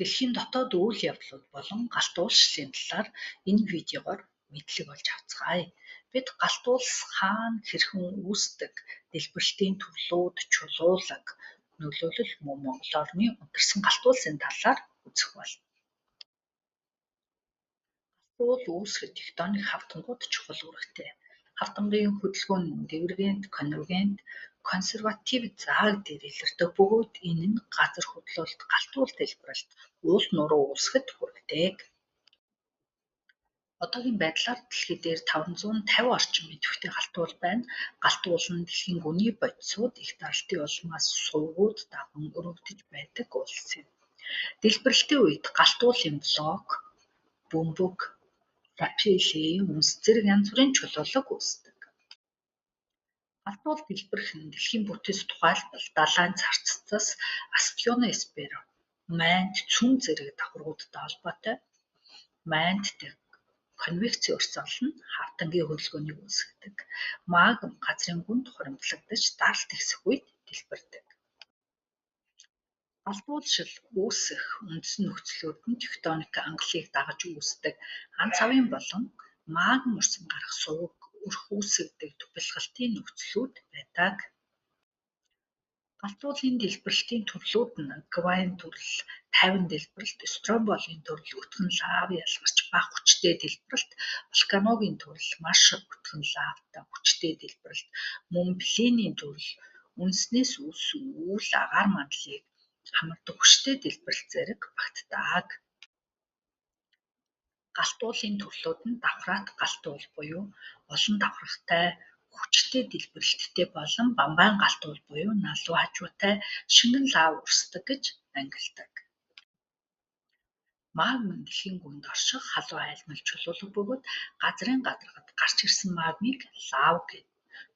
Дэлхийн дотоод үйл явдлууд болон галт уулшлын талаар энэ видеогоор мэдлэг олж авцгаая. Бид галт уулс хаана хэрхэн үүсдэг, дэлбэрэлтийн төрлүүд, чулуулаг, нөлөөлөл мөн Монгол орны унтарсан галт уулсын талаар үзэх болно. Галт уул үүсгэхэд тектоник хавтангууд чухал үүрэгтэй. Хавтангийн хөдөлгөөн нь дивергент, конвергент, консерватив зааг дээр илэрдэг бөгөөд энэ нь газар хөдлөлт, галт уул дэлбэрэлт, уул нуруу үүсгэхэд хүргэдэг. Одоогийн байдлаар дэлхий дээр 550 орчим идэвхтэй галт уул байна. Галт уул нь дэлхийн гүний бодисууд их даралтын улмаас сувгууд даган өргөгдөж байдаг улс юм. Дэлбэрэлтийн үед галт уулын блок, бөмбөг, лапилли, үнс зэрэг янз бүрийн чулуулаг үүсдэг. Галт уул дэлбэрэх нь дэлхийн бүтэц тухайлбал далайн царццаас остеоносфер, майнд, цүн зэрэг давхаргуудтай холбоотой. Майнд дэх конвекцийн урсгал нь хавтангийн хөдөлгөөнийг үүсгэдэг. Магма газрын гүнд хуримтлагдаж даралт ихсэх үед дэлбэрдэг. Галт уулшил үүсэх үндсэн нөхцлүүд нь тектоник ангалыг дагаж үүсдэг ганц авийн болон магма урсан гарах сувг өрх үүсгдэг тубилгалтын нөхцлүүд байдаг. Галт уулын дэлбэрэлтийн төрлүүд нь гвайн төрөл, тайван дэлбэрэлт, стромболийн төрөл, өтгөн лав ялгарч бага хүчтэй дэлбэрэлт, вулканогийн төрөл, маш өтгөн лавтай хүчтэй дэлбэрэлт, мөн пленийн төрөл, үнснээс үл агаар мандлыг хамардаг хүчтэй дэлбэрэлт зэрэг багтдаг. Галт уулын төрлүүд нь давхрат галт уул буюу олон давхрахтай хүчтэй дэлбэрэлттэй болон бамбайн галт уул буюу налуу хажуутай шингэн лав урсдаг гэж ангилдаг. Магма нь дэлхийн гүнд орших халуун айлмал чулуулаг бөгөөд газрын гадаргад гарч ирсэн магмыг лав гэдэг.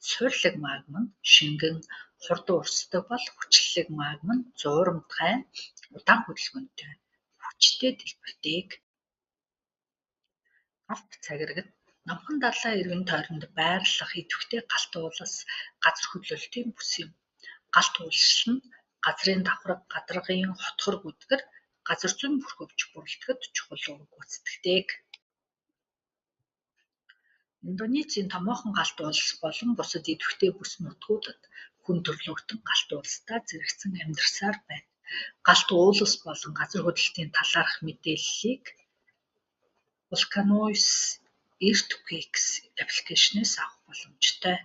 Суйрлаг магма нь шингэн хурдан урсдаг бол хүчлэлэг магма нь зуурамдгай удаан хөдөлгөөнтэй хүчтэй дэлбэрдэг. Галт цагирагт номхон далайн эргэн тойронд байрлах идэвхтэй галт уулс газар хөдлөлтийн бүс юм. Галт уулшил нь газрын давхраг, гадаргын хотхор гүдгэр газар зүйн бүрхөвч бүрэлдэхэд чухал үүрэг гүйцэтгэдэг. Индонезийн томоохон галт уулс болон бусад идэвхтэй бүс нутгуудад хүн төрөлхтөн галт уулстай зэрэгцэн амьдарсаар байна. Галт уулс болон газар хөдлөлтийн талаарх мэдээллийг Volcanoes Earthquakes аппликейшнээс авах боломжтой.